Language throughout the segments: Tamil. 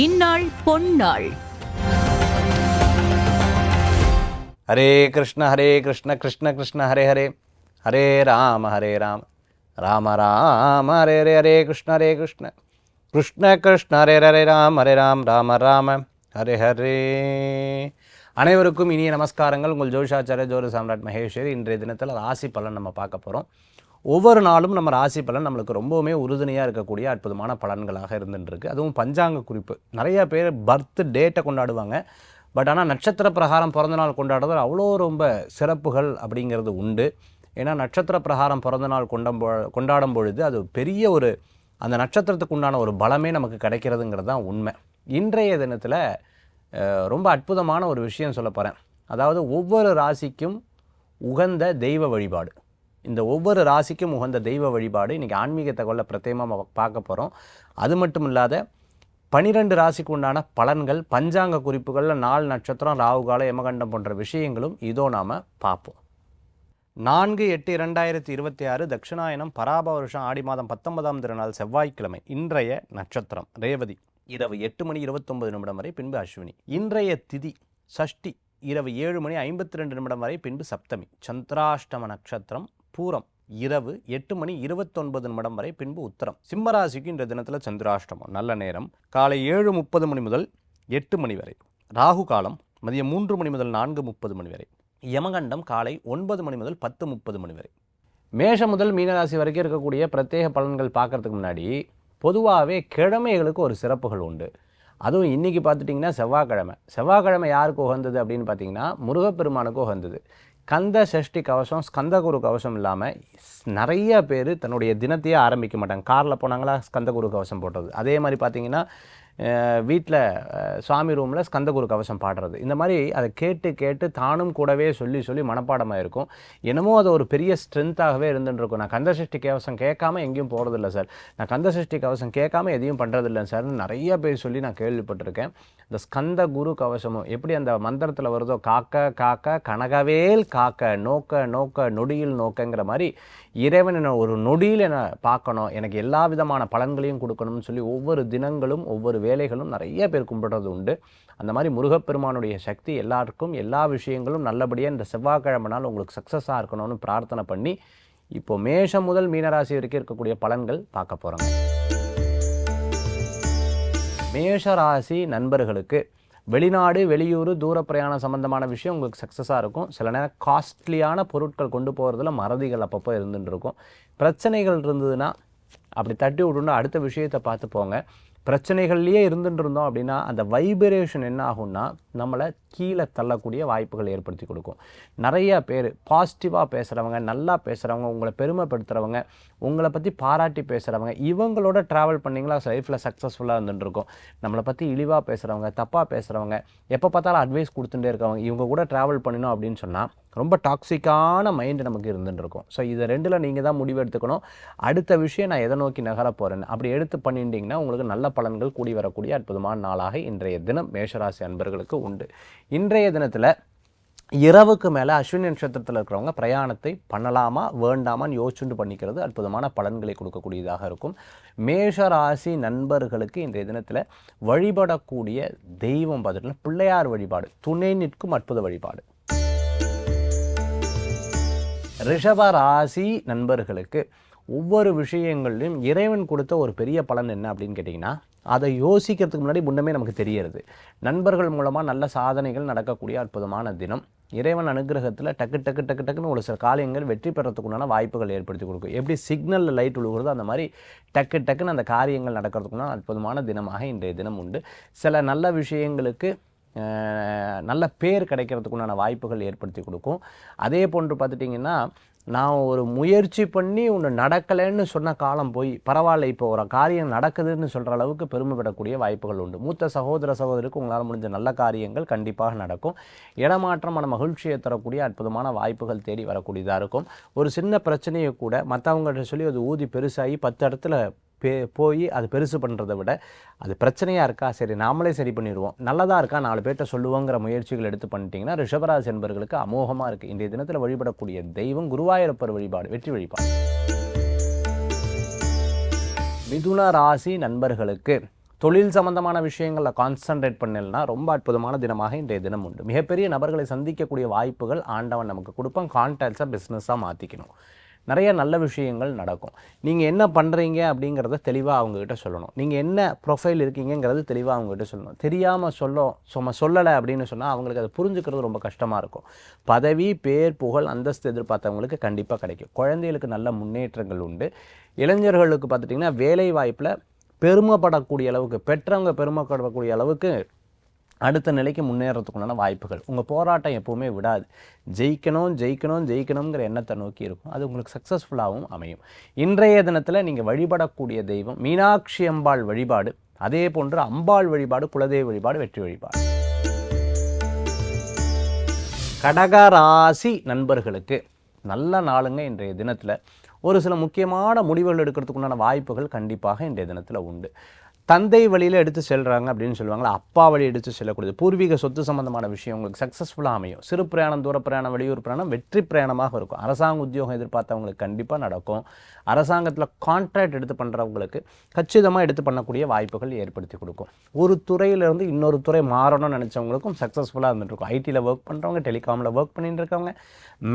இந்நாள் பொன்னாள். ஹரே கிருஷ்ண கிருஷ்ண கிருஷ்ண ஹரே ஹரே, ஹரே ராம ராம ராம ஹரே ஹரே, ஹரே கிருஷ்ண கிருஷ்ண கிருஷ்ண ஹரே ஹரே, ராம ராம ராம ஹரே ஹரே. அனைவருக்கும் இனிய நமஸ்காரங்கள். உங்கள் ஜோதிஷாச்சாரிய ஜோதி சாம்ராட் மகேஸ்வரி. இன்றைய தினத்தில் ராசி பலன் நம்ம பார்க்க போகிறோம். ஒவ்வொரு நாளும் நம்ம ராசி பலன் நம்மளுக்கு ரொம்பவுமே உறுதுணையாக இருக்கக்கூடிய அற்புதமான பலன்களாக இருந்துருக்கு. அதுவும் பஞ்சாங்க குறிப்பு. நிறைய பேர் பர்த் டேட்டை கொண்டாடுவாங்க. பட் ஆனால் நட்சத்திர பிரகாரம் பிறந்தநாள் கொண்டாடுறது அவ்வளோ ரொம்ப சிறப்புகள் அப்படிங்கிறது உண்டு. ஏன்னா நட்சத்திர பிரகாரம் பிறந்தநாள் கொண்டாடும் பொழுது அது பெரிய ஒரு அந்த நட்சத்திரத்துக்கு உண்டான ஒரு பலமே நமக்கு கிடைக்கிறதுங்கிறது தான் உண்மை. இன்றைய தினத்தில் ரொம்ப அற்புதமான ஒரு விஷயம் சொல்ல போகிறேன். அதாவது ஒவ்வொரு ராசிக்கும் உகந்த தெய்வ வழிபாடு. இந்த ஒவ்வொரு ராசிக்கும் உகந்த தெய்வ வழிபாடு இன்றைக்கி ஆன்மீக தகவலை பிரத்யேகமாக பார்க்க போகிறோம். அது மட்டும் இல்லாத 12 ராசிக்கு உண்டான பலன்கள், பஞ்சாங்க குறிப்புகளில் நாள் நட்சத்திரம், ராகுகாலம், யமகண்டம் போன்ற விஷயங்களும் இதோ நாம் பார்ப்போம். 4/8/2026 தட்சிணாயனம் பராப வருஷம் ஆடி மாதம் 19ஆம் திருநாள் செவ்வாய்க்கிழமை. இன்றைய நட்சத்திரம் ரேவதி, இரவு 8:29 வரை, பின்பு அஸ்வினி. இன்றைய திதி சஷ்டி, இரவு 7:52 வரை, பின்பு சப்தமி. சந்திராஷ்டம நட்சத்திரம் பூரம், இரவு 8:29 வரை, பின்பு உத்தரம். சிம்மராசிக்கு இந்த தினத்தில் சந்திராஷ்டமம். நல்ல நேரம் காலை 7:30 முதல் 8 வரை. ராகு காலம் மதியம் 3 முதல் 4:30 வரை. யமகண்டம் காலை 9 முதல் 10:30 வரை. மேஷம் முதல் மீனராசி வரைக்கும் இருக்கக்கூடிய பிரத்யேக பலன்கள் பார்க்கறதுக்கு முன்னாடி பொதுவாகவே கிழமைகளுக்கு ஒரு சிறப்புகள் உண்டு. அதுவும் இன்றைக்கி பார்த்துட்டிங்கன்னா செவ்வாய்க்கிழமை யாருக்கு உகந்தது அப்படின்னு பார்த்தீங்கன்னா முருகப்பெருமானுக்கு உகந்தது. கந்த சஷ்டி கவசம், ஸ்கந்தகுரு கவசம் இல்லாமல் நிறைய பேர் தன்னுடைய தினத்தையே ஆரம்பிக்க மாட்டாங்க. காரில் போனாங்களா ஸ்கந்தகுரு கவசம் போடுறது, அதே மாதிரி பார்த்திங்கன்னா வீட்டில் சுவாமி ரூமில் ஸ்கந்தகுரு கவசம் பாடுறது, இந்த மாதிரி அதை கேட்டு தானும் கூடவே சொல்லி மனப்பாடமாக இருக்கும். என்னமோ அது ஒரு பெரிய ஸ்ட்ரென்த்தாகவே இருந்துருக்கும். நான் கந்தசஷ்டி கவசம் கேட்காம எங்கேயும் போகிறதில்ல சார், நான் கந்தசஷ்டி கவசம் கேட்காம எதையும் பண்ணுறதில்லை சார்னு நிறைய பேர் சொல்லி நான் கேள்விப்பட்டிருக்கேன். இந்த ஸ்கந்த குரு கவசமும் எப்படி அந்த மந்திரத்தில் வருதோ, காக்க கனகவேல் காக்க, நோக்க நொடியில் நோக்கங்கிற மாதிரி இறைவன் என்னை ஒரு நொடியில் என்னை பார்க்கணும், எனக்கு எல்லா விதமான பலன்களையும் கொடுக்கணும்னு சொல்லி ஒவ்வொரு தினங்களும் ஒவ்வொரு வேலைகளும் நிறைய பேர் கும்பிடுறது உண்டு. அந்த மாதிரி முருகப்பெருமானுடைய சக்தி எல்லாருக்கும் எல்லா விஷயங்களும் நல்லபடியாக இந்த செவ்வாய்க்கிழமை நாள் உங்களுக்கு சக்ஸஸாக இருக்கணும்னு பிரார்த்தனை பண்ணி இப்போ மேஷம் முதல் மீனராசி வரைக்கும் இருக்கக்கூடிய பலன்கள் பார்க்க போகிறோங்க. மேஷராசி நண்பர்களுக்கு வெளிநாடு, வெளியூர், தூர பிரயாணம் சம்மந்தமான விஷயம் உங்களுக்கு சக்ஸஸாக இருக்கும். சில நேரம் காஸ்ட்லியான பொருட்கள் கொண்டு போகிறதுல மறதிகள் அப்பப்போ இருந்துட்டு இருக்கும். பிரச்சனைகள் இருந்ததுன்னா அப்படி தட்டி விட்டுன்னு அடுத்த விஷயத்தை பார்த்து போங்க. பிரச்சனைகள்லேயே இருந்துட்டு இருந்தோம் அப்படின்னா அந்த வைப்ரேஷன் என்ன ஆகும்னா நம்மளை கீழே தள்ளக்கூடிய வாய்ப்புகள் ஏற்படுத்தி கொடுக்கும். நிறையா பேர் பாசிட்டிவாக பேசுகிறவங்க, நல்லா பேசுகிறவங்க, உங்களை பெருமைப்படுத்துகிறவங்க, உங்களை பற்றி பாராட்டி பேசுகிறவங்க, இவங்களோட ட்ராவல் பண்ணிங்களா லைஃப்பில் சக்ஸஸ்ஃபுல்லாக இருந்துட்டுருக்கோம். நம்மளை பற்றி இழிவாக பேசுகிறவங்க, தப்பாக பேசுகிறவங்க, எப்போ பார்த்தாலும் அட்வைஸ் கொடுத்துட்டே இருக்கவங்க, இவங்க கூட ட்ராவல் பண்ணணும் அப்படின்னு சொன்னால் ரொம்ப டாக்ஸிக்கான மைண்டு நமக்கு இருந்துட்டு இருக்கும். ஸோ இதை ரெண்டில் நீங்கள் தான் முடிவு எடுத்துக்கணும். அடுத்த விஷயம் நான் எதை நோக்கி நகர போகிறேன்னு அப்படி எடுத்து பண்ணிட்டீங்கன்னா உங்களுக்கு நல்ல பலன்கள் கூடி வரக்கூடிய அற்புதமான நாளாக இன்றைய தினம் மேஷராசி அன்பர்களுக்கு உண்டு. இன்றைய தினத்தில் இரவுக்கு மேலே அஸ்வினி நட்சத்திரத்தில் இருக்கிறவங்க பிரயாணத்தை பண்ணலாமா வேண்டாமான்னு யோசிச்சுட்டு பண்ணிக்கிறது அற்புதமான பலன்களை கொடுக்கக்கூடியதாக இருக்கும். மேஷராசி நண்பர்களுக்கு இன்றைய தினத்தில் வழிபடக்கூடிய தெய்வம் பார்த்துட்டு பிள்ளையார் வழிபாடு துணை நிற்கும் அற்புத வழிபாடு. ரிஷப ராசி நண்பர்களுக்கு ஒவ்வொரு விஷயங்கள்லையும் இறைவன் கொடுத்த ஒரு பெரிய பலன் என்ன அப்படின்னு கேட்டிங்கன்னா அதை யோசிக்கிறதுக்கு முன்னாடி முன்னமே நமக்கு தெரியறது. நண்பர்கள் மூலமாக நல்ல சாதனைகள் நடக்கக்கூடிய அற்புதமான தினம். இறைவன் அனுகிரகத்தில் டக்குன்னு ஒரு சில காரியங்கள் வெற்றி பெறத்துக்குண்டான வாய்ப்புகள் ஏற்படுத்தி கொடுக்கும். எப்படி சிக்னலில் லைட் விழுகிறதோ அந்த மாதிரி டக்குன்னு அந்த காரியங்கள் நடக்கிறதுக்குண்டான அற்புதமான தினமாக இன்றைய தினம் உண்டு. சில நல்ல விஷயங்களுக்கு நல்ல பேர் கிடைக்கிறதுக்குண்டான வாய்ப்புகள் ஏற்படுத்தி கொடுக்கும். அதே போன்று பார்த்துட்டிங்கன்னா நான் ஒரு முயற்சி பண்ணி ஒன்று நடக்கலைன்னு சொன்ன காலம் போய் பரவாயில்ல இப்போ ஒரு காரியம் நடக்குதுன்னு சொல்கிற அளவுக்கு பெருமைப்படக்கூடிய வாய்ப்புகள் உண்டு. மூத்த சகோதரருக்கு உங்களால் முடிஞ்ச நல்ல காரியங்கள் கண்டிப்பாக நடக்கும். இடமாற்றமான மகிழ்ச்சியை தரக்கூடிய அற்புதமான வாய்ப்புகள் தேடி வரக்கூடியதாக இருக்கும். ஒரு சின்ன பிரச்சனையை கூட மற்றவங்கள்ட்ட சொல்லி அது ஊதி பெருசாகி 10 இடத்துல போய் அது பெருசு பண்ணுறதை விட அது பிரச்சனையாக இருக்கா, சரி நாமளே சரி பண்ணிடுவோம், நல்லதாக இருக்கா 4 பேர்கிட்ட சொல்லுவோங்கிற முயற்சிகள் எடுத்து பண்ணிட்டீங்கன்னா ரிஷபராசி என்பவர்களுக்கு அமோகமாக இருக்குது. இன்றைய தினத்தில் வழிபடக்கூடிய தெய்வம் குருவாயூரப்பர் வழிபாடு, வெற்றி வழிபாடு. மிதுன ராசி நண்பர்களுக்கு தொழில் சம்பந்தமான விஷயங்களில் கான்சன்ட்ரேட் பண்ணலன்னா ரொம்ப அற்புதமான தினமாக இன்றைய தினம் உண்டு. மிகப்பெரிய நபர்களை சந்திக்கக்கூடிய வாய்ப்புகள் ஆண்டவன் நமக்கு கொடுப்பான். கான்டாக்ட்ஸை பிஸ்னஸாக மாற்றிக்கணும். நிறைய நல்ல விஷயங்கள் நடக்கும். நீங்கள் என்ன பண்ணுறீங்க அப்படிங்கிறத தெளிவாக அவங்ககிட்ட சொல்லணும். நீங்கள் என்ன ப்ரொஃபைல் இருக்கீங்கிறது தெளிவாக அவங்ககிட்ட சொல்லணும். தெரியாமல் சொல்லலை அப்படின்னு சொன்னால் அவங்களுக்கு அதை புரிஞ்சுக்கிறது ரொம்ப கஷ்டமாக இருக்கும். பதவி, பேர், புகழ், அந்தஸ்து எதிர்பார்த்தவங்களுக்கு கண்டிப்பாக கிடைக்கும். குழந்தைகளுக்கு நல்ல முன்னேற்றங்கள் உண்டு. இளைஞர்களுக்கு பார்த்துட்டிங்கன்னா வேலை வாய்ப்பில் பெருமைப்படக்கூடிய அளவுக்கு, பெற்றவங்க பெருமைப்படக்கூடிய அளவுக்கு அடுத்த நிலைக்கு முன்னேறதுக்குண்டான வாய்ப்புகள். உங்கள் போராட்டம் எப்போவுமே விடாது. ஜெயிக்கணுங்கிற எண்ணத்தை நோக்கி இருக்கும். அது உங்களுக்கு சக்ஸஸ்ஃபுல்லாகவும் அமையும். இன்றைய தினத்தில் நீங்கள் வழிபடக்கூடிய தெய்வம் மீனாட்சி அம்பாள் வழிபாடு, அதே போன்று அம்பாள் வழிபாடு, குலதெய்வ வழிபாடு, வெற்றி வழிபாடு. கடகராசி நண்பர்களுக்கு நல்ல நாளுங்க. இன்றைய தினத்தில் ஒரு சில முக்கியமான முடிவுகள் எடுக்கிறதுக்குண்டான வாய்ப்புகள் கண்டிப்பாக இன்றைய தினத்தில் உண்டு. தந்தை வழியில் எடுத்து செல்கிறாங்க அப்படின்னு சொல்லுவாங்களா, அப்பா வழி எடுத்து செல்லக்கூடியது பூர்வீக சொத்து சம்பந்தமான விஷயம் உங்களுக்கு சக்ஸஸ்ஃபுல்லாக அமையும். சிறு பிரயாணம், தூர பிரயாணம், வெளியூர் பிரயாணம் வெற்றி பிரயாணமாக இருக்கும். அரசாங்க உத்தியோகம் எதிர்பார்த்தவங்களுக்கு கண்டிப்பாக நடக்கும். அரசாங்கத்தில் கான்ட்ராக்ட் எடுத்து பண்ணுறவங்களுக்கு கச்சிதமாக எடுத்து பண்ணக்கூடிய வாய்ப்புகள் ஏற்படுத்தி கொடுக்கும். ஒரு துறையிலேருந்து இன்னொரு துறை மாறணும்னு நினச்சவங்களுக்கும் சக்ஸஸ்ஃபுல்லாக இருந்துகிட்ருக்கும். ஐடியில் ஒர்க் பண்ணுறவங்க, டெலிகாமில் ஒர்க் பண்ணிட்டு இருக்கவங்க,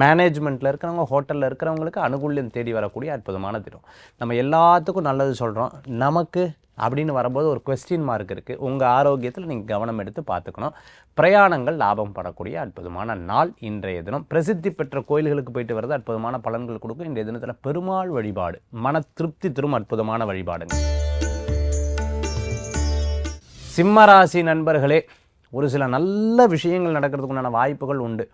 மேனேஜ்மெண்ட்டில் இருக்கிறவங்க, ஹோட்டலில் இருக்கிறவங்களுக்கு அனுகூல்யம் தேடி வரக்கூடிய அற்புதமான தினம். நம்ம எல்லாத்துக்கும் நல்லது சொல்கிறோம். நமக்கு அப்படின்னு வரும்போது ஒரு கொஸ்டின் மார்க் இருக்குது. உங்கள் ஆரோக்கியத்தில் நீங்கள் கவனம் எடுத்து பார்த்துக்கணும். பிரயாணங்கள் லாபம் படக்கூடிய அற்புதமான நாள் இன்றைய தினம். பிரசித்தி பெற்ற கோயில்களுக்கு போயிட்டு வர்றது அற்புதமான பலன்கள் கொடுக்கும். இன்றைய தினத்தில் பெருமாள் வழிபாடு மன திருப்தி தரும் அற்புதமான வழிபாடுங்க. சிம்மராசி நண்பர்களே, ஒரு சில நல்ல விஷயங்கள் நடக்கிறதுக்குண்டான வாய்ப்புகள் உண்டு.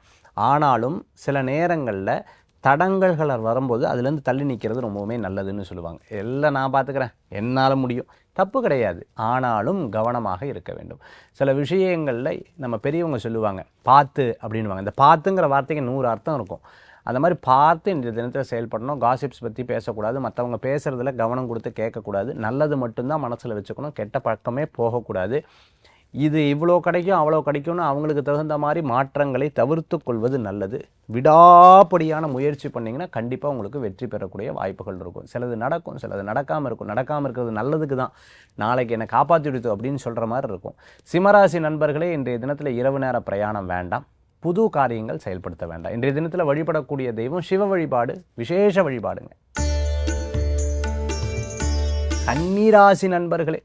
ஆனாலும் சில நேரங்களில் தடங்கல்கள் வரும்போது அதுலேருந்து தள்ளி நிற்கிறது ரொம்பவுமே நல்லதுன்னு சொல்லுவாங்க. எல்லாம் நான் பார்த்துக்கிறேன், என்னால் முடியும், தப்பு கிடையாது. ஆனாலும் கவனமாக இருக்க வேண்டும். சில விஷயங்களில் நம்ம பெரியவங்க சொல்லுவாங்க பார்த்து அப்படின்வாங்க. இந்த பார்த்துங்கிற வார்த்தைக்கு 100 அர்த்தம் இருக்கும். அந்த மாதிரி பார்த்து இந்த தினத்தில் செயல்படணும். காசிப்ஸ் பற்றி பேசக்கூடாது. மற்றவங்க பேசுகிறதுல கவனம் கொடுத்து கேட்கக்கூடாது. நல்லது மட்டும்தான் மனசில் வச்சுக்கணும். கெட்ட பழக்கமே போகக்கூடாது. இது இவ்வளோ கிடைக்கும் அவ்வளோ கிடைக்கும்னு அவங்களுக்கு தகுந்த மாதிரி மாற்றங்களை தவிர்த்து கொள்வது நல்லது. விடாப்படியான முயற்சி பண்ணிங்கன்னா கண்டிப்பாக உங்களுக்கு வெற்றி பெறக்கூடிய வாய்ப்புகள் இருக்கும். சிலது நடக்கும், சிலது நடக்காமல் இருக்கும். நடக்காமல் இருக்கிறது நல்லதுக்கு தான். நாளைக்கு என்னை காப்பாற்றி விடுத்து அப்படின்னு சொல்கிற மாதிரி இருக்கும். சிம்மராசி நண்பர்களே, இன்றைய தினத்தில் இரவு நேர பிரயாணம் வேண்டாம். புது காரியங்கள் செயல்படுத்த வேண்டாம். இன்றைய தினத்தில் வழிபடக்கூடிய தெய்வம் சிவ வழிபாடு, விசேஷ வழிபாடுங்க. கன்னிராசி நண்பர்களே,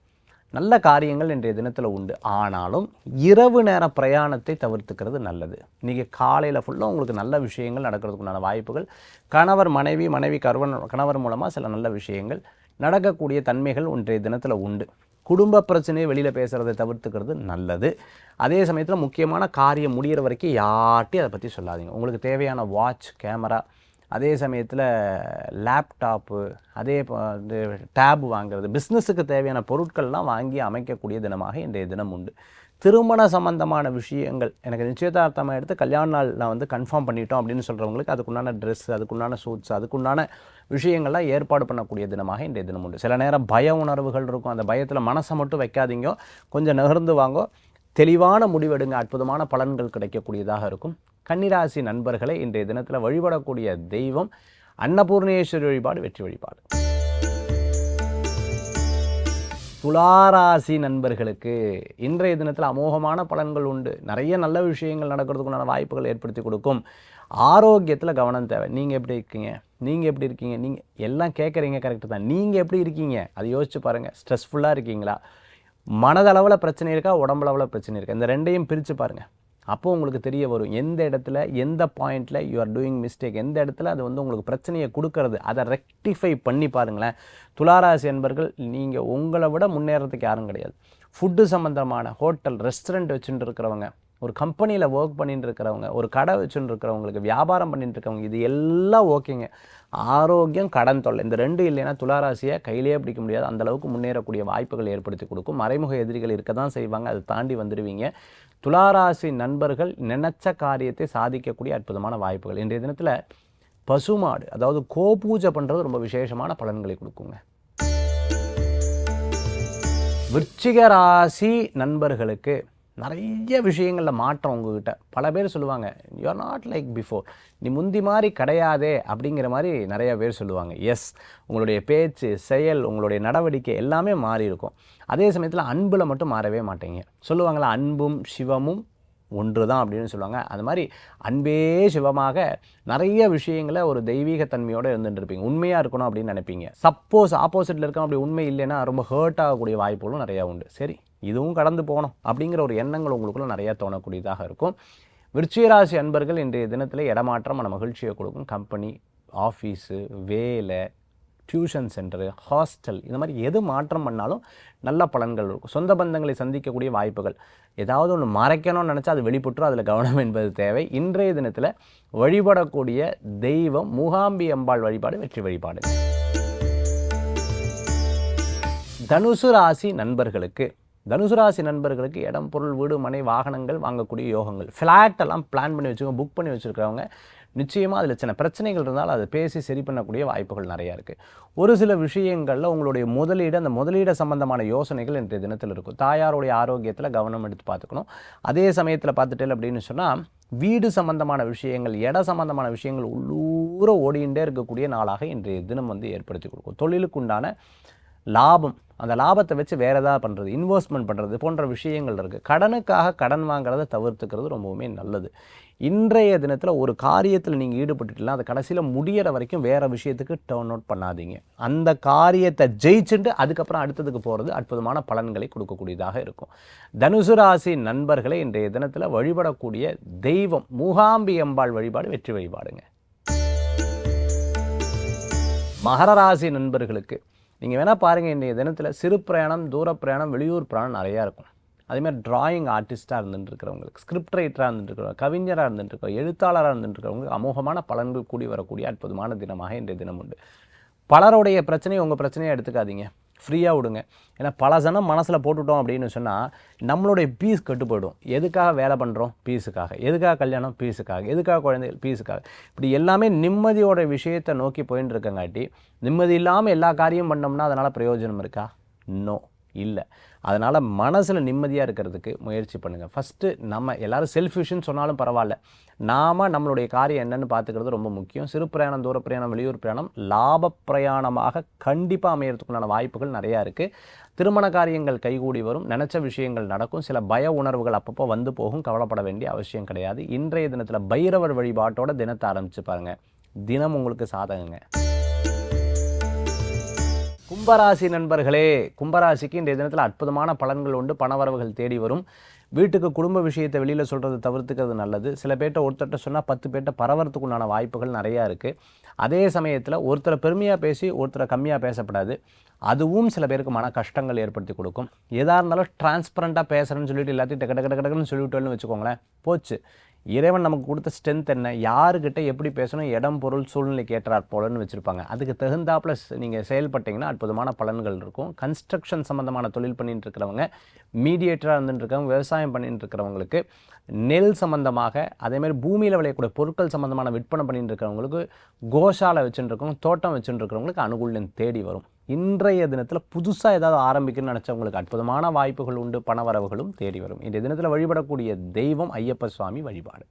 நல்ல காரியங்கள் இன்றைய தினத்தில் உண்டு. ஆனாலும் இரவு நேர பிரயாணத்தை தவிர்த்துக்கிறது நல்லது. இன்றைக்கி காலையில் ஃபுல்லாக உங்களுக்கு நல்ல விஷயங்கள் நடக்கிறதுக்குண்டான வாய்ப்புகள், கணவர் மனைவி கணவர் மூலமாக சில நல்ல விஷயங்கள் நடக்கக்கூடிய தன்மைகள் இன்றைய தினத்தில் உண்டு. குடும்ப பிரச்சனையை வெளியில் பேசுகிறதை தவிர்த்துக்கிறது நல்லது. அதே சமயத்தில் முக்கியமான காரியம் முடிகிற வரைக்கும் யார்ட்டையும் அதை பற்றி சொல்லாதீங்க. உங்களுக்கு தேவையான வாட்ச், கேமரா, அதே சமயத்தில் லேப்டாப்பு, அதே டேப் வாங்குறது, பிஸ்னஸுக்கு தேவையான பொருட்கள்லாம் வாங்கி அமைக்கக்கூடிய தினமாக இன்றைய தினம் உண்டு. திருமண சம்பந்தமான விஷயங்கள், எனக்கு நிச்சயதார்த்தமாக எடுத்து கல்யாண நாள் நான் வந்து கன்ஃபார்ம் பண்ணிட்டோம் அப்படின்னு சொல்கிறவங்களுக்கு அதுக்குண்டான ட்ரெஸ், அதுக்குண்டான சூட்ஸ், அதுக்குண்டான விஷயங்கள்லாம் ஏற்பாடு பண்ணக்கூடிய தினமாக இன்றைய தினம் உண்டு. சில நேரம் பய உணர்வுகள் இருக்கும். அந்த பயத்தில் மனசை மட்டும் வைக்காதீங்க, கொஞ்சம் நகர்ந்து வாங்க, தெளிவான முடிவெடுங்க. அற்புதமான பலன்கள் கிடைக்கக்கூடியதாக இருக்கும். கன்னிராசி நண்பர்களை, இன்றைய தினத்தில் வழிபடக்கூடிய தெய்வம் அன்னபூர்ணேஸ்வரி வழிபாடு, வெற்றி வழிபாடு. துளாராசி நண்பர்களுக்கு இன்றைய தினத்தில் அமோகமான பலன்கள் உண்டு. நிறைய நல்ல விஷயங்கள் நடக்கிறதுக்குண்டான வாய்ப்புகள் ஏற்படுத்தி கொடுக்கும். ஆரோக்கியத்தில் கவனம் தேவை. நீங்கள் எப்படி இருக்கீங்க, நீங்கள் எல்லாம் கேட்குறீங்க, கரெக்டு தான். நீங்கள் எப்படி இருக்கீங்க அதை யோசிச்சு பாருங்கள். ஸ்ட்ரெஸ்ஃபுல்லாக இருக்கீங்களா, மனதளவில் பிரச்சனை இருக்கா, உடம்பளவில் பிரச்சனை இருக்கா, இந்த ரெண்டையும் பிரித்து பாருங்கள். அப்போது உங்களுக்கு தெரிய வரும் எந்த இடத்துல, எந்த பாயிண்டில் யூ ஆர் டூயிங் மிஸ்டேக், எந்த இடத்துல அது வந்து உங்களுக்கு பிரச்சனையை கொடுக்கறது, அதை ரெக்டிஃபை பண்ணி பாருங்களேன். துளாராசி என்பர்கள், நீங்கள் உங்களை விட முன்னேறதுக்கு யாரும் கிடையாது. ஃபுட்டு சம்மந்தமான ஹோட்டல், ரெஸ்டாரண்ட் வச்சுட்டு இருக்கிறவங்க, ஒரு கம்பெனியில் ஒர்க் பண்ணிட்டு இருக்கிறவங்க, ஒரு கடை வச்சுட்டு இருக்கிறவங்களுக்கு, வியாபாரம் பண்ணிட்டு இருக்கிறவங்க, இது எல்லாம் ஓகேங்க. ஆரோக்கியம், கடன் தொல்லை, இந்த ரெண்டு இல்லைன்னா துளாராசியை கையிலேயே பிடிக்க முடியாது. அந்தளவுக்கு முன்னேறக்கூடிய வாய்ப்புகள் ஏற்படுத்தி கொடுக்கும். மறைமுக எதிரிகள் இருக்க தான் செய்வாங்க, அதை தாண்டி வந்துடுவீங்க. துளாராசி நண்பர்கள் நினைச்ச காரியத்தை சாதிக்கக்கூடிய அற்புதமான வாய்ப்புகள். இன்றைய தினத்தில் பசுமாடு, அதாவது கோபூஜை பண்ணுறது ரொம்ப விசேஷமான பலன்களை கொடுக்குங்க. விருச்சிக ராசி நண்பர்களுக்கு நிறைய விஷயங்களில் மாற்றம் உங்ககிட்ட. பல பேர் சொல்லுவாங்க, you are not like before, நீ முந்தி மாதிரி கிடையாதே அப்படிங்கிற மாதிரி நிறைய பேர் சொல்லுவாங்க. எஸ், உங்களுடைய பேச்சு, செயல், உங்களுடைய நடவடிக்கை எல்லாமே மாறி இருக்கும். அதே சமயத்தில் அன்பில் மட்டும் மாறவே மாட்டீங்க. சொல்லுவாங்களா, அன்பும் சிவமும் ஒன்று தான் அப்படின்னு சொல்லுவாங்க. அது மாதிரி அன்பே சிவமாக நிறைய விஷயங்களை ஒரு தெய்வீகத்தன்மையோடு இருந்துட்டுருப்பீங்க. உண்மையாக இருக்கணும் அப்படின்னு நினைப்பீங்க. சப்போஸ் ஆப்போசிட்டில் இருக்கணும் அப்படி உண்மை இல்லைன்னா ரொம்ப ஹர்ட் ஆகக்கூடிய வாய்ப்புகளும் நிறையா உண்டு. சரி, இதுவும் கடந்து போகணும் அப்படிங்கிற ஒரு எண்ணங்கள் உங்களுக்குள்ள நிறையா தோணக்கூடியதாக இருக்கும். விருச்சிகராசி அன்பர்கள் இன்றைய தினத்தில் இடமாற்றம் மன மகிழ்ச்சியை கொடுக்கும். கம்பெனி, ஆஃபீஸு, வேலை, டியூஷன் சென்டரு, ஹாஸ்டல், இந்த மாதிரி எது மாற்றம் பண்ணாலும் நல்ல பலன்கள் இருக்கும். சொந்த பந்தங்களை சந்திக்கக்கூடிய வாய்ப்புகள். ஏதாவது ஒன்று மறைக்கணும்னு நினச்சா அது வெளிப்பட்டுரும். அதில் கவனம் என்பது தேவை. இன்றைய தினத்தில் வழிபடக்கூடிய தெய்வம் மூகாம்பி அம்பாள் வழிபாடு வெற்றி வழிபாடு. தனுசு ராசி நண்பர்களுக்கு இடம், பொருள், வீடு, மனை, வாகனங்கள் வாங்கக்கூடிய யோகங்கள். ஃப்ளாட் எல்லாம் பிளான் பண்ணி வச்சுக்கோங்க, புக் பண்ணி வச்சுருக்கிறவங்க நிச்சயமாக அதில் சின்ன பிரச்சனைகள் இருந்தாலும் அதை பேசி சரி பண்ணக்கூடிய வாய்ப்புகள் நிறையா இருக்குது. ஒரு சில விஷயங்களில் உங்களுடைய அந்த முதலீடு சம்பந்தமான யோசனைகள் இன்றைய தினத்தில் இருக்கும். தாயாருடைய ஆரோக்கியத்தில் கவனம் எடுத்து பார்த்துக்கணும். அதே சமயத்தில் பார்த்துட்டேன் அப்படின்னு சொன்னால் வீடு சம்பந்தமான விஷயங்கள், இட சம்பந்தமான விஷயங்கள் உள்ளூர ஓடிண்டே இருக்கக்கூடிய நாளாக இன்றைய தினம் ஏற்படுத்தி கொடுக்கும். தொழிலுக்கு உண்டான லாபம், அந்த லாபத்தை வச்சு வேறு ஏதாவது பண்ணுறது, இன்வெஸ்ட்மெண்ட் பண்ணுறது போன்ற விஷயங்கள் இருக்குது. கடனுக்காக கடன் வாங்குறதை தவிர்த்துக்கிறது ரொம்பவுமே நல்லது. இன்றைய தினத்தில் ஒரு காரியத்தில் நீங்கள் ஈடுபட்டுட்டீங்கன்னா அது கடைசியில் முடிகிற வரைக்கும் வேறு விஷயத்துக்கு டர்ன் அவுட் பண்ணாதீங்க. அந்த காரியத்தை ஜெயிச்சுட்டு அதுக்கப்புறம் அடுத்ததுக்கு போகிறது அற்புதமான பலன்களை கொடுக்கக்கூடியதாக இருக்கும். தனுசு ராசி நண்பர்களை இன்றைய தினத்தில் வழிபடக்கூடிய தெய்வம் மூகாம்பி அம்பாள் வழிபாடு வெற்றி வழிபாடுங்க. மகர ராசி நண்பர்களுக்கு நீங்கள் வேணால் பாருங்கள், இன்றைய தினத்தில் சிறு பிரயாணம், தூர பிரயாணம், வெளியூர் பிரயாணம் நிறையா இருக்கும். அதேமாதிரி டிராயிங் ஆர்டிஸ்ட்டாக இருந்துட்டுருக்கிறவங்களுக்கு, ஸ்கிரிப்ட் ரைட்டராக இருந்துட்டுருக்கிறவங்க, கவிஞராக இருந்துட்டுருக்கவங்க, எழுத்தாளராக இருந்துட்டுருக்கிறவங்க அமோகமான பலன்கள் கூடி வரக்கூடிய அற்புதமான தினமாக இன்றைய தினம் உண்டு. பலருடைய பிரச்சனையை உங்கள் பிரச்சனையை எடுத்துக்காதீங்க, ஃப்ரீயாக விடுங்க. ஏன்னா பல சனம் மனசில் போட்டுவிட்டோம் அப்படின்னு சொன்னால் நம்மளுடைய பீஸ் கெட்டு போய்டும். எதுக்காக வேலை பண்ணுறோம்? பீஸுக்காக. எதுக்காக கல்யாணம்? பீஸுக்காக. எதுக்காக குழந்தைகள்? பீஸுக்காக. இப்படி எல்லாமே நிம்மதியோட விஷயத்தை நோக்கி போயின்னு இருக்கங்காட்டி நிம்மதி இல்லாமல் எல்லா காரியம் பண்ணோம்னா அதனால் பிரயோஜனம் இருக்கா? நோ, இல்லை. அதனால் மனசில் நிம்மதியாக இருக்கிறதுக்கு முயற்சி பண்ணுங்கள். ஃபஸ்ட்டு நம்ம எல்லோரும் செல்ஃபிஷ்ன்னு சொன்னாலும் பரவாயில்ல, நாம் நம்மளுடைய காரியம் என்னென்னு பார்த்துக்கிறது ரொம்ப முக்கியம். சிறு பிரயாணம், தூர பிரயாணம், வெளியூர் பிரயாணம் லாப பிரயாணமாக கண்டிப்பாக அமையறதுக்குண்டான வாய்ப்புகள் நிறையா இருக்குது. திருமண காரியங்கள் கைகூடி வரும், நினச்ச விஷயங்கள் நடக்கும். சில பய உணர்வுகள் அப்பப்போ வந்து போகும், கவலைப்பட வேண்டிய அவசியம் கிடையாது. இன்றைய தினத்தில் பைரவர் வழிபாட்டோட தினத்தை ஆரம்பித்து பாருங்கள், தினம் உங்களுக்கு சாதகங்க. கும்பராசி நண்பர்களே, கும்பராசிக்கு இன்றைய தினத்தில் அற்புதமான பலன்கள் உண்டு. பணவரவுகள் தேடி வரும். வீட்டுக்கு குடும்ப விஷயத்தை வெளியில் சொல்கிறது தவிர்த்துக்கிறது நல்லது. சில பேர்ட்ட ஒருத்தர்கிட்ட சொன்னால் 10 பேர்ட்ட பரவறதுக்குண்டான வாய்ப்புகள் நிறையா இருக்குது. அதே சமயத்தில் ஒருத்தரை பெருமையாக பேசி ஒருத்தரை கம்மியாக பேசப்படாது. அதுவும் சில பேருக்கு மன கஷ்டங்கள் ஏற்படுத்தி கொடுக்கும். எதாக இருந்தாலும் டிரான்ஸ்பரண்ட்டாக பேசுகிறேன்னு சொல்லிட்டு எல்லாத்தையும் டக்கு சொல்லிவிட்டோன்னு வச்சுக்கோங்களேன், போச்சு. இறைவன் நமக்கு கொடுத்த ஸ்ட்ரென்த் என்ன, யாருக்கிட்ட எப்படி பேசணும், இடம், பொருள், சூழ்நிலைக்கு ஏற்றாற் போலன்னு வச்சுருப்பாங்க. அதுக்கு தகுந்தாப்புல நீங்கள் செயல்பட்டிங்கன்னா அற்புதமான பலன்கள் இருக்கும். கன்ஸ்ட்ரக்ஷன் சம்மந்தமான தொழில் பண்ணிட்டு இருக்கிறவங்க, மீடியேட்டராக இருந்துட்டு இருக்கவங்க, விவசாயம் பண்ணிட்டு இருக்கிறவங்களுக்கு, நெல் சம்மந்தமாக, அதேமாதிரி பூமியில் விளையக்கூடிய பொருட்கள் சம்மந்தமான விற்பனை பண்ணிட்டு இருக்கிறவங்களுக்கு, கோஷாலை வச்சுட்டு இருக்கவங்க, தோட்டம் வச்சுட்டு இருக்கிறவங்களுக்கு அனுகூலம் தேடி வரும். இன்றைய தினத்தில் புதுசாக ஏதாவது ஆரம்பிக்கணும்னு நினச்சவங்களுக்கு அற்புதமான வாய்ப்புகள் உண்டு. பணவரவுகளும் தேடி வரும். இன்றைய தினத்தில் வழிபடக்கூடிய தெய்வம் ஐயப்ப சுவாமி வழிபாடு.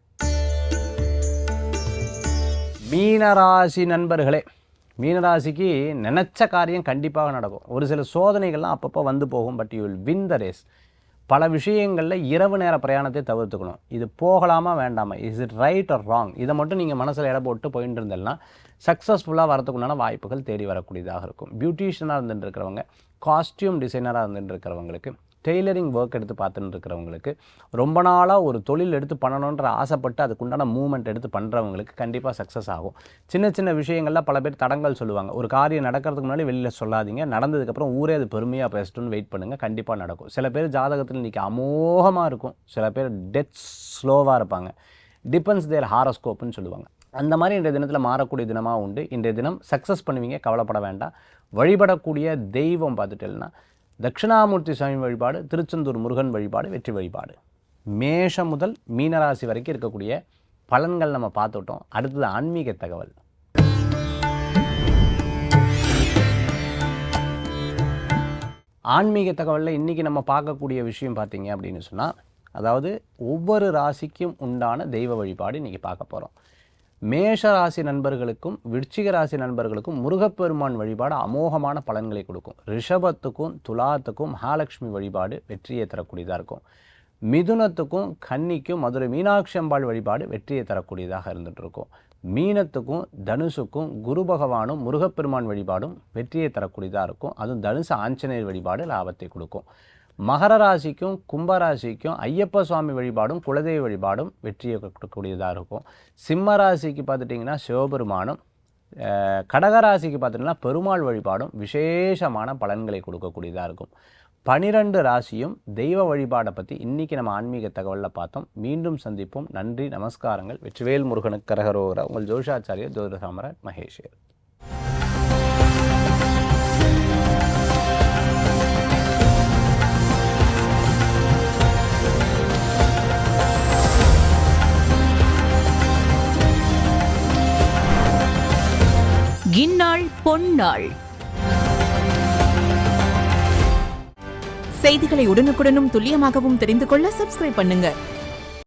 மீனராசி நண்பர்களே, மீனராசிக்கு நினச்ச காரியம் கண்டிப்பாக நடக்கும். ஒரு சில சோதனைகள்லாம் அப்பப்போ வந்து போகும். But you will win the race. பல விஷயங்களில் இரவு நேர பிரயாணத்தை தவிர்த்துக்கணும். இது போகலாமா வேண்டாமா, is it right or wrong, இதை மட்டும் நீங்கள் மனசில் இட போட்டு போயிட்டு இருந்தேன்னா சக்ஸஸ்ஃபுல்லாக வரதுக்குண்டான வாய்ப்புகள் தேடி வரக்கூடியதாக இருக்கும். பியூட்டிஷியனாக இருந்துட்டு இருக்கிறவங்க, காஸ்டியூம் டிசைனராக இருந்துட்டு இருக்கிறவங்களுக்கு, டெய்லரிங் ஒர்க் எடுத்து பார்த்துட்டு இருக்கிறவங்களுக்கு, ரொம்ப நாளாக ஒரு தொழில் எடுத்து பண்ணணுன்ற ஆசைப்பட்டு அதுக்குண்டான மூவ்மெண்ட் எடுத்து பண்ணுறவங்களுக்கு கண்டிப்பாக சக்ஸஸ் ஆகும். சின்ன சின்ன விஷயங்களில் பல பேர் தடங்கள் சொல்லுவாங்க. ஒரு காரியம் நடக்கிறதுக்கு முன்னாடி வெளியில் சொல்லாதீங்க, நடந்ததுக்கப்புறம் ஊரே அது பெருமையாக பேசட்டுன்னு வெயிட் பண்ணுங்கள், கண்டிப்பாக நடக்கும். சில பேர் ஜாதகத்தில் இன்றைக்கி அமோகமாக இருக்கும், சில பேர் டெத் ஸ்லோவாக இருப்பாங்க. டிபெண்ட்ஸ் தேர் ஹாரோஸ்கோப்புன்னு சொல்லுவாங்க. அந்த மாதிரி இன்றைய தினத்தில் மாறக்கூடிய தினமாக உண்டு. இன்றைய தினம் சக்ஸஸ் பண்ணுவீங்க, கவலைப்பட வேண்டாம். வழிபடக்கூடிய தெய்வம் பார்த்துட்டேன்னா தட்சிணாமூர்த்தி சுவாமி வழிபாடு, திருச்செந்தூர் முருகன் வழிபாடு வெற்றி வழிபாடு. மேஷம் முதல் மீனராசி வரைக்கும் இருக்கக்கூடிய பலன்கள் நம்ம பார்த்துட்டோம். அடுத்தது ஆன்மீக தகவல். ஆன்மீக தகவலில் இன்றைக்கி நம்ம பார்க்கக்கூடிய விஷயம் பார்த்தீங்க அப்படின்னு சொன்னால், அதாவது ஒவ்வொரு ராசிக்கும் உண்டான தெய்வ வழிபாடு இன்றைக்கி பார்க்க போகிறோம். மேஷ ராசி நண்பர்களுக்கும் விருச்சிக ராசி நண்பர்களுக்கும் முருகப்பெருமான் வழிபாடு அமோகமான பலன்களை கொடுக்கும். ரிஷபத்துக்கும் துலாத்துக்கும் மகாலட்சுமி வழிபாடு வெற்றியை தரக்கூடியதாக இருக்கும். மிதுனத்துக்கும் கன்னிக்கும் மதுரை மீனாட்சி அம்பாள் வழிபாடு வெற்றியை தரக்கூடியதாக இருந்துகிட்டு இருக்கும். மீனத்துக்கும் தனுசுக்கும் குரு பகவானும் முருகப்பெருமான் வழிபாடும் வெற்றியை தரக்கூடியதாக இருக்கும். அதுவும் தனுசு ஆஞ்சநேயர் வழிபாடு லாபத்தை கொடுக்கும். மகர ராசிக்கும் கும்பராசிக்கும் ஐயப்ப சுவாமி வழிபாடும் குலதெய்வ வழிபாடும் வெற்றியை கொடுக்கக்கூடியதாக இருக்கும். சிம்ம ராசிக்கு பார்த்துட்டிங்கன்னா சிவபெருமானும், கடகராசிக்கு பார்த்திங்கன்னா பெருமாள் வழிபாடும் விசேஷமான பலன்களை கொடுக்கக்கூடியதாக இருக்கும். 12 ராசியும் தெய்வ வழிபாடை பற்றி இன்றைக்கி நம்ம ஆன்மீக தகவலில் பார்த்தோம். மீண்டும் சந்திப்போம். நன்றி, நமஸ்காரங்கள். வெற்றிவேல் முருகனுக்கு கரகரோகரா. உங்கள் ஜோதிஷாச்சாரியர் ஜோதிட சாம்ராட் மகேஷர். இந்நாள் பொன்னாள். செய்திகளை உடனுக்குடனும் துல்லியமாகவும் தெரிந்து கொள்ள சப்ஸ்கிரைப் பண்ணுங்க.